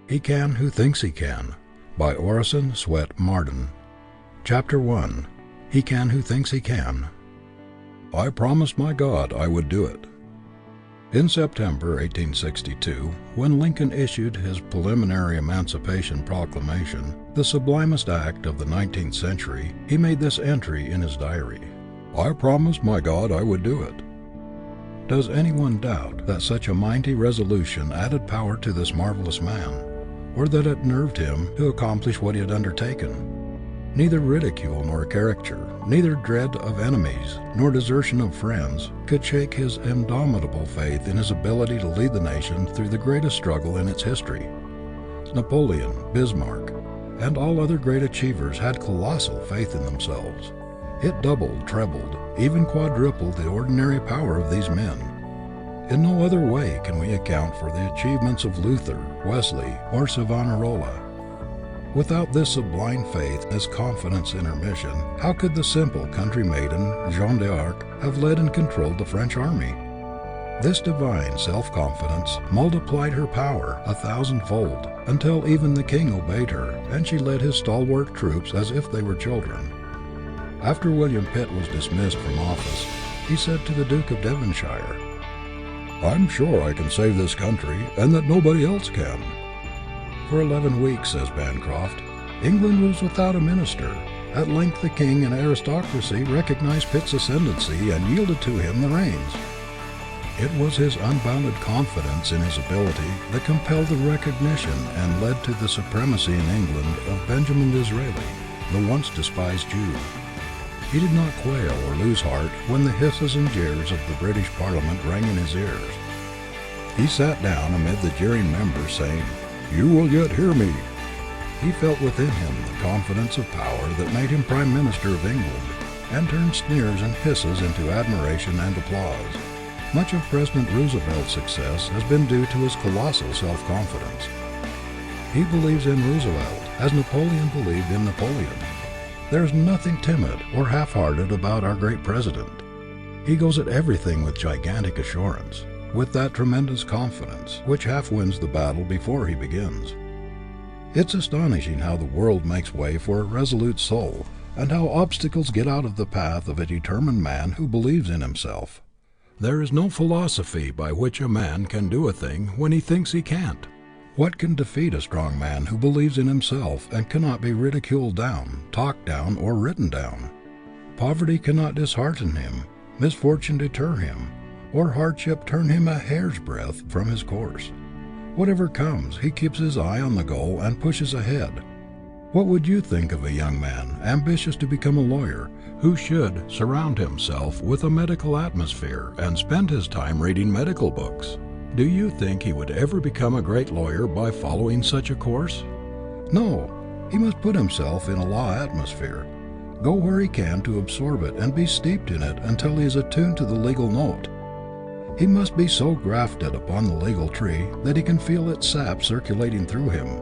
He Can Who Thinks He Can, by Orison Swett Marden. Chapter 1. He Can Who Thinks He Can. I promised my God I would do it. In September 1862, when Lincoln issued his preliminary Emancipation Proclamation, the sublimest act of the 19th century, he made this entry in his diary: I promised my God I would do it. Does anyone doubt that such a mighty resolution added power to this marvelous man, or that it nerved him to accomplish what he had undertaken? Neither ridicule nor caricature, neither dread of enemies nor desertion of friends, could shake his indomitable faith in his ability to lead the nation through the greatest struggle in its history. Napoleon, Bismarck, and all other great achievers had colossal faith in themselves. It doubled, trebled, even quadrupled the ordinary power of these men. In no other way can we account for the achievements of Luther, Wesley, or Savonarola. Without this sublime faith, this confidence in her mission, how could the simple country maiden, Jeanne d'Arc, have led and controlled the French army? This divine self-confidence multiplied her power 1,000-fold, until even the king obeyed her, and she led his stalwart troops as if they were children. After William Pitt was dismissed from office, he said to the Duke of Devonshire, I'm sure I can save this country, and that nobody else can. For 11 weeks, says Bancroft, England was without a minister. At length the king and aristocracy recognized Pitt's ascendancy and yielded to him the reins. It was his unbounded confidence in his ability that compelled the recognition and led to the supremacy in England of Benjamin Disraeli, the once despised Jew. He did not quail or lose heart when the hisses and jeers of the British Parliament rang in his ears. He sat down amid the jeering members, saying, You will yet hear me. He felt within him the confidence of power that made him Prime Minister of England, and turned sneers and hisses into admiration and applause. Much of President Roosevelt's success has been due to his colossal self-confidence. He believes in Roosevelt as Napoleon believed in Napoleon. There is nothing timid or half-hearted about our great president. He goes at everything with gigantic assurance, with that tremendous confidence which half wins the battle before he begins. It's astonishing how the world makes way for a resolute soul, and how obstacles get out of the path of a determined man who believes in himself. There is no philosophy by which a man can do a thing when he thinks he can't. What can defeat a strong man who believes in himself and cannot be ridiculed down, talked down, or written down? Poverty cannot dishearten him, misfortune deter him, or hardship turn him a hair's breadth from his course. Whatever comes, he keeps his eye on the goal and pushes ahead. What would you think of a young man, ambitious to become a lawyer, who should surround himself with a medical atmosphere and spend his time reading medical books? Do you think he would ever become a great lawyer by following such a course? No, he must put himself in a law atmosphere, go where he can to absorb it and be steeped in it until he is attuned to the legal note. He must be so grafted upon the legal tree that he can feel its sap circulating through him.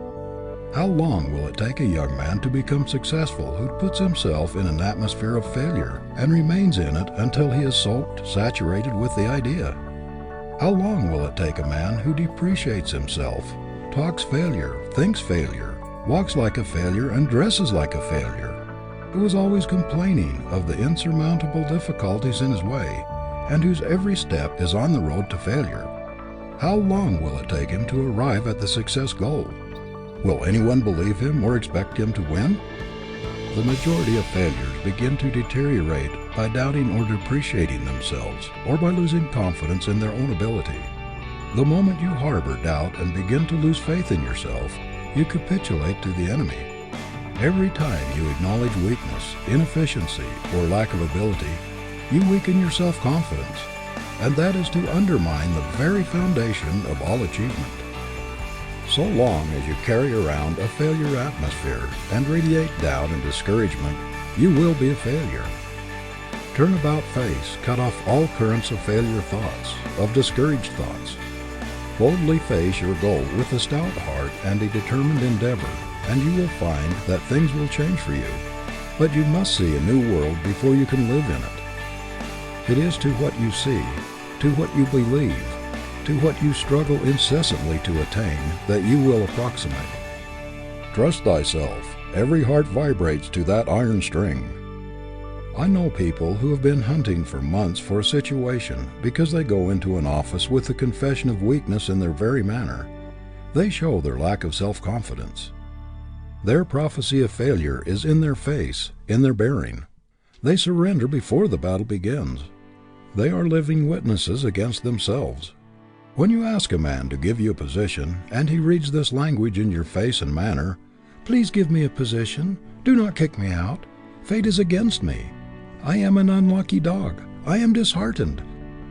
How long will it take a young man to become successful who puts himself in an atmosphere of failure and remains in it until he is soaked, saturated with the idea? How long will it take a man who depreciates himself, talks failure, thinks failure, walks like a failure, and dresses like a failure, who is always complaining of the insurmountable difficulties in his way, and whose every step is on the road to failure? How long will it take him to arrive at the success goal? Will anyone believe him or expect him to win? The majority of failures begin to deteriorate by doubting or depreciating themselves, or by losing confidence in their own ability. The moment you harbor doubt and begin to lose faith in yourself, you capitulate to the enemy. Every time you acknowledge weakness, inefficiency, or lack of ability, you weaken your self-confidence, and that is to undermine the very foundation of all achievement. So long as you carry around a failure atmosphere and radiate doubt and discouragement, you will be a failure. Turn about face, cut off all currents of failure thoughts, of discouraged thoughts. Boldly face your goal with a stout heart and a determined endeavor, and you will find that things will change for you. But you must see a new world before you can live in it. It is to what you see, to what you believe, to what you struggle incessantly to attain that you will approximate. Trust thyself. Every heart vibrates to that iron string. I know people who have been hunting for months for a situation because they go into an office with the confession of weakness in their very manner. They show their lack of self-confidence. Their prophecy of failure is in their face, in their bearing. They surrender before the battle begins. They are living witnesses against themselves. When you ask a man to give you a position, and he reads this language in your face and manner, "Please give me a position. Do not kick me out. Fate is against me. I am an unlucky dog. I am disheartened.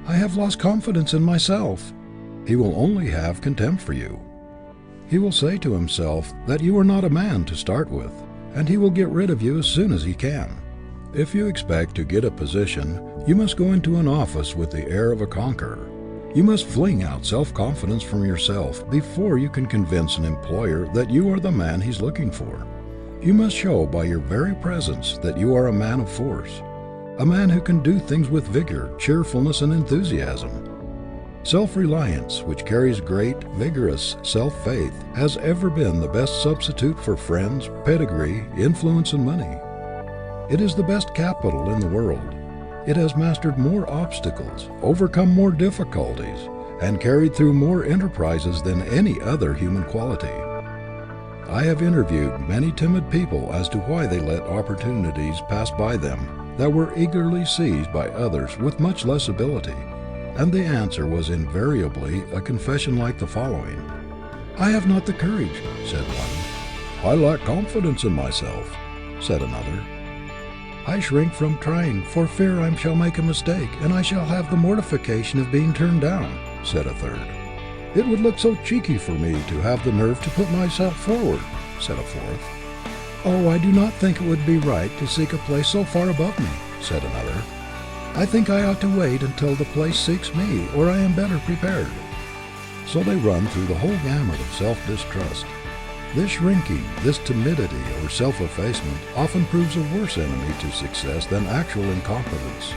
I have lost confidence in myself," he will only have contempt for you. He will say to himself that you are not a man to start with, and he will get rid of you as soon as he can. If you expect to get a position, you must go into an office with the air of a conqueror. You must fling out self-confidence from yourself before you can convince an employer that you are the man he's looking for. You must show by your very presence that you are a man of force, a man who can do things with vigor, cheerfulness, and enthusiasm. Self-reliance, which carries great, vigorous self-faith, has ever been the best substitute for friends, pedigree, influence, and money. It is the best capital in the world. It has mastered more obstacles, overcome more difficulties, and carried through more enterprises than any other human quality. I have interviewed many timid people as to why they let opportunities pass by them that were eagerly seized by others with much less ability. And the answer was invariably a confession like the following. "I have not the courage," said one. "I lack confidence in myself," said another. "I shrink from trying for fear I shall make a mistake and I shall have the mortification of being turned down," said a third. "It would look so cheeky for me to have the nerve to put myself forward," said a fourth. "Oh, I do not think it would be right to seek a place so far above me," said another. "I think I ought to wait until the place seeks me, or I am better prepared." So they run through the whole gamut of self-distrust. This shrinking, this timidity or self-effacement often proves a worse enemy to success than actual incompetence.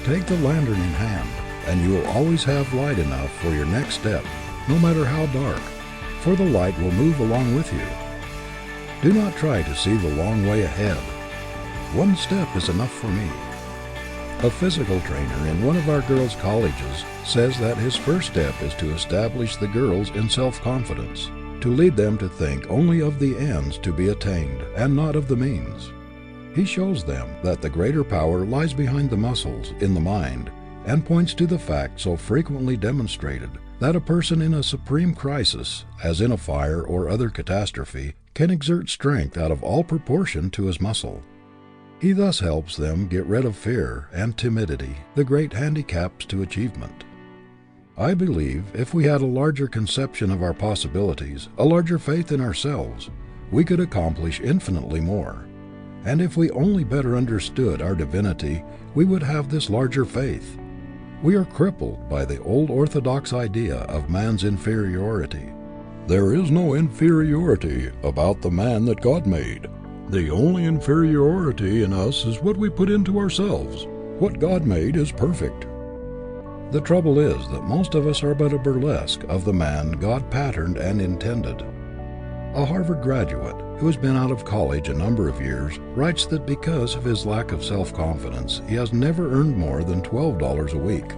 Take the lantern in hand, and you will always have light enough for your next step, no matter how dark, for the light will move along with you. Do not try to see the long way ahead. One step is enough for me. A physical trainer in one of our girls' colleges says that his first step is to establish the girls in self-confidence, to lead them to think only of the ends to be attained and not of the means. He shows them that the greater power lies behind the muscles, in the mind, and points to the fact so frequently demonstrated that a person in a supreme crisis, as in a fire or other catastrophe, can exert strength out of all proportion to his muscle. He thus helps them get rid of fear and timidity, the great handicaps to achievement. I believe if we had a larger conception of our possibilities, a larger faith in ourselves, we could accomplish infinitely more. And if we only better understood our divinity, we would have this larger faith. We are crippled by the old orthodox idea of man's inferiority. There is no inferiority about the man that God made. The only inferiority in us is what we put into ourselves. What God made is perfect. The trouble is that most of us are but a burlesque of the man God patterned and intended. A Harvard graduate, who has been out of college a number of years, writes that because of his lack of self-confidence, he has never earned more than $12 a week.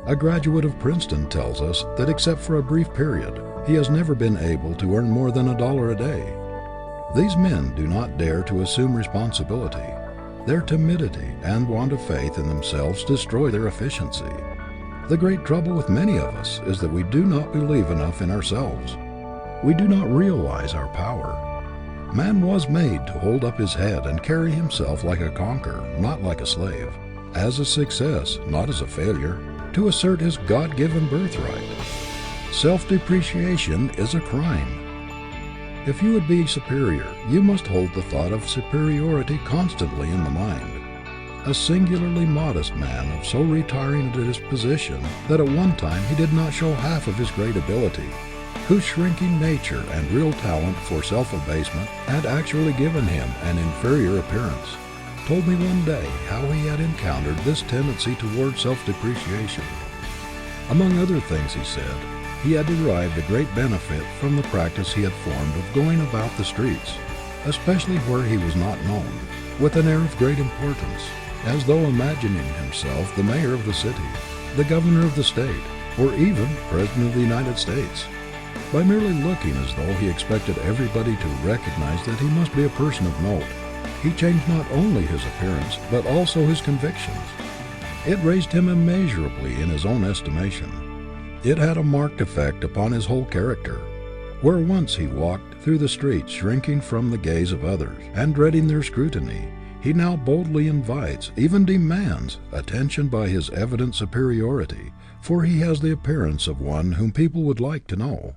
A graduate of Princeton tells us that except for a brief period, he has never been able to earn more than $1 a day. These men do not dare to assume responsibility. Their timidity and want of faith in themselves destroy their efficiency. The great trouble with many of us is that we do not believe enough in ourselves. We do not realize our power. Man was made to hold up his head and carry himself like a conqueror, not like a slave, as a success, not as a failure, to assert his God-given birthright. Self-depreciation is a crime. If you would be superior, you must hold the thought of superiority constantly in the mind. A singularly modest man of so retiring a disposition that at one time he did not show half of his great ability, whose shrinking nature and real talent for self-abasement had actually given him an inferior appearance, told me one day how he had encountered this tendency toward self-depreciation. Among other things, he said, he had derived a great benefit from the practice he had formed of going about the streets, especially where he was not known, with an air of great importance, as though imagining himself the mayor of the city, the governor of the state, or even president of the United States. By merely looking as though he expected everybody to recognize that he must be a person of note, he changed not only his appearance, but also his convictions. It raised him immeasurably in his own estimation. It had a marked effect upon his whole character. Where once he walked through the streets shrinking from the gaze of others and dreading their scrutiny, he now boldly invites, even demands, attention by his evident superiority, for he has the appearance of one whom people would like to know.